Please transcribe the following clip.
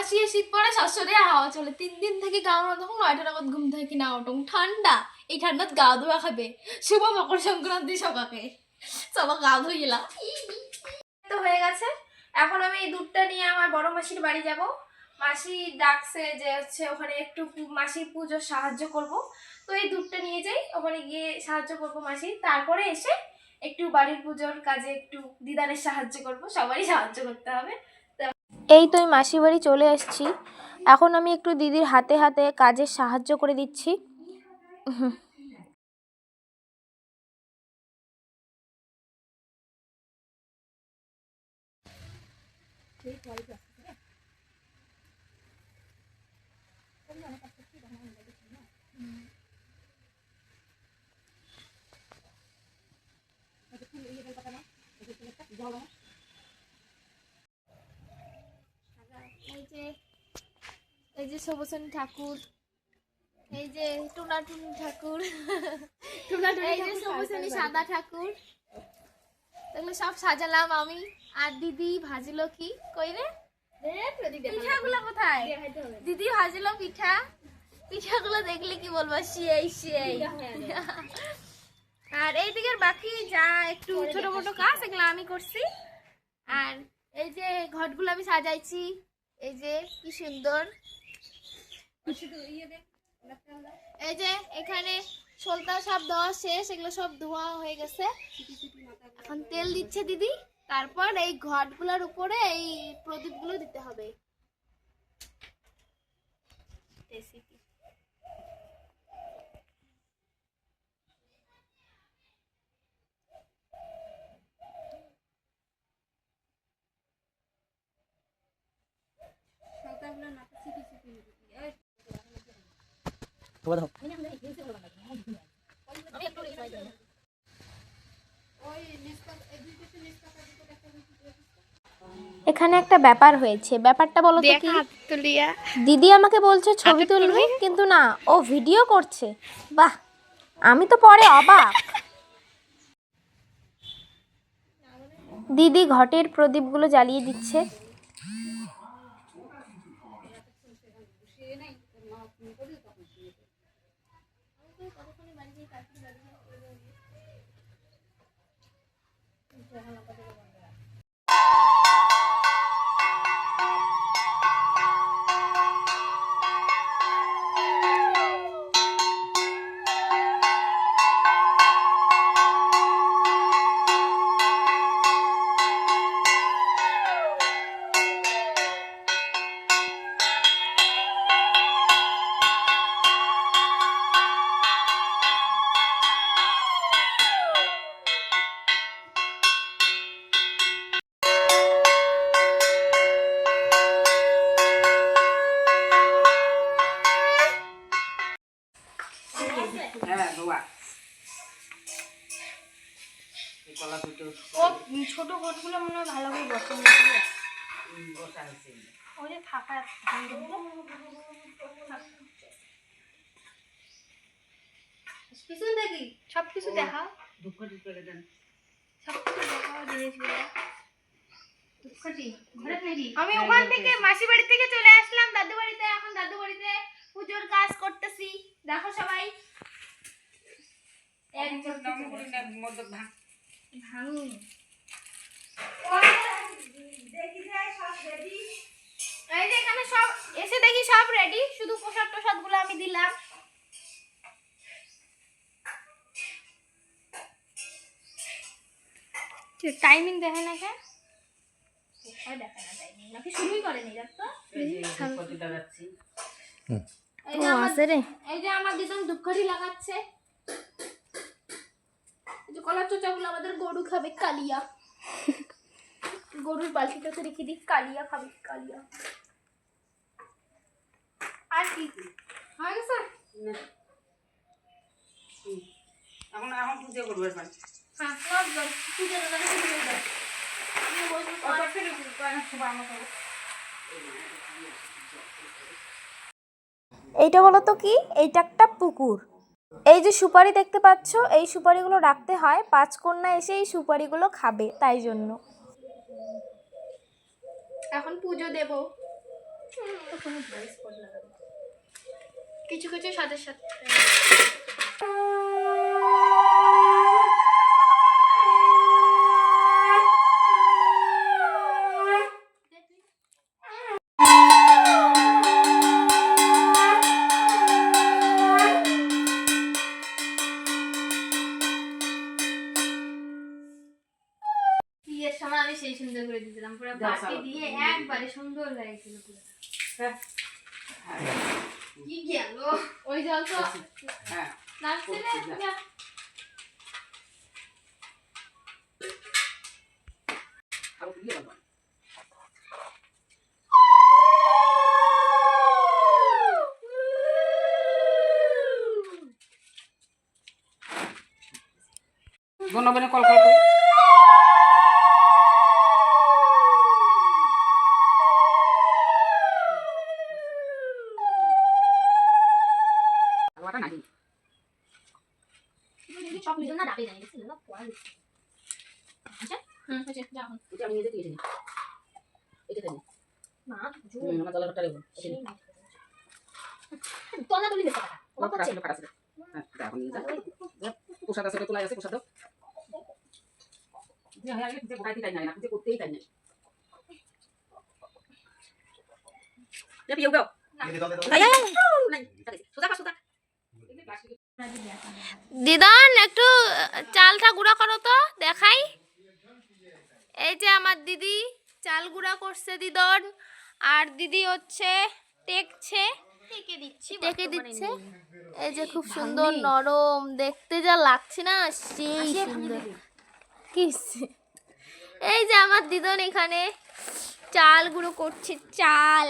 মাসি শীত পরে শাশুড়ি হাওয়া চলে 3 দিন থেকে গাওয়া তখন 9টা নাগাদ ঘুম থেকে না ওঠুন ঠান্ডা এই ঠান্ডাত গা ধোয়া খাবে শুভ মকর সংক্রান্তি সবাকে সবাই গা ধুইলা তো হয়ে গেছে। এখন আমি এই দুধটা নিয়ে আমার বড় মাসির বাড়ি যাব। মাসি ডাকছে যে হচ্ছে ওখানে একটু মাসির পুজোর সাহায্য করব, তো এই দুধটা নিয়ে যাই ওখানে গিয়ে সাহায্য করব মাসি, তারপরে এসে একটু বাড়ির পুজোর কাজে একটু দিদানের সাহায্য করব, সবারই সাহায্য করতে হবে। এই তো মাসির বাড়ি চলে এসেছি। এখন আমি একটু দিদির হাতে হাতে কাজের সাহায্য করে দিচ্ছি। এই যে সবুসনী ঠাকুর, এই যে টুনাটুনি ঠাকুর, এই যে সবুসনী সাদা ঠাকুর, এগুলো সব সাজালাম আমি। আর দিদি ভাজিলো কি কই রে পিঠাগুলো কোথায়? দিদি ভাজিলো পিঠা, পিঠাগুলো দেখলে কি বলবো সেই সেই। আর এই দিকের বাকি যা একটু ছোট মোটো কাজ এগুলো আমি করছি। আর এই যে ঘটগুলো আমি সাজাইছি, এই যে কি সুন্দর। এই যে এখানে সলতা সব দেওয়া শেষ, এগুলো সব ধোয়া হয়ে গেছে, এখন তেল দিচ্ছে দিদি। তারপর এই ঘটগুলোর উপরে এই প্রদীপগুলো দিতে হবে। এখানে একটা ব্যাপার হয়েছে, ব্যাপারটা বলো তো কি? দিদি আমাকে বলছে ছবি তুলবি, কিন্তু না, ও ভিডিও করছে। বাহ, আমি তো পরে অবাক। দিদি ঘটের প্রদীপগুলো জ্বালিয়ে দিচ্ছে। ছোট ঘটগুলো মনে হয় ভালো করে বসে ওই যে থাকা পিছন দেখি সবকিছু দেখা সবকিছু দেখা জিনিসগুলো। আমি ওখান থেকে মাসি বাড়ি থেকে চলে আসলাম দাদু বাড়িতে, এখন দাদু বাড়িতে পুজোর কাজ করতেছি। দেখো সবাই ভাঙুন এই যে এখানে সব এসে দেখি সব রেডি, শুধু প্রসাদ প্রসাদ গুলো আমি দিলাম। টাইমিং দেখে না কেন? দেখে না টাইমিং, নাকি শুরুই করেনি দেখতো। এই যে আমার দিদন দুঃখটি লাগাচ্ছে। এই যে কলার চোচাগুলো আমাদের গরু খাবে, কালিয়া গরুর বালতিটাতে রেখে দিই, কালিয়া খাবে কালিয়া। আর কি হয়ে গেছে? এখন এখন পূজা করবে এবার। হ্যাঁ সব পূজা দাদা শুরু হয়ে যাবে। এইটা বলো তো কি? এইটা একটা পুকুর। এই যে সুপারি দেখতে পাচ্ছ, এই সুপারিগুলো রাখতে হয়, 5 কন্যা এসে এই সুপারিগুলো খাবে, তাই জন্য। এখন পুজো দেব। কিছু কিছু সাথে সাথে বিয়ের সময় আমি সেই সুন্দর করে দিয়েছিলাম পুরো পাটি দিয়ে একবারে সুন্দর লাগছিল পুরো হ্যাঁ কি গেল ওই জল তো হ্যাঁ নাচতে না আর দিয়ে বলবা বনবনে কল কল করে আলাদা নাকি সব মিলে না ডাকে জানি দেখছিস না পড়া দিচ্ছি আচ্ছা হচ্ছে যা এখন এটা আমি নিজে দিয়ে দিই এটা দেন না আমার দলার টাকা দেব তো না তুলি দিতে টাকা কত টাকা ছিল কাটা ছিল হ্যাঁ এখন নিয়ে যা পোশাক আছে তো তোলাই আছে পোশাক দাও হ্যাঁ হ্যাঁ এটা গোটাইতে তাই না এটা করতেই তাই না এটা পিও গাও নাই সোজা সোজা দিদন একটু চালটা গুঁড়া করো তো দেখাই। এই যে আমার দিদি চাল গুঁড়া করছে দিদন, আর দিদি হচ্ছে টেকছে, টেকে দিচ্ছে। এই যে খুব সুন্দর নরম দেখতে যা লাগছে না, সেই সুন্দর। এই যে আমার দিদন এখানে চাল গুঁড়ো করছে, চাল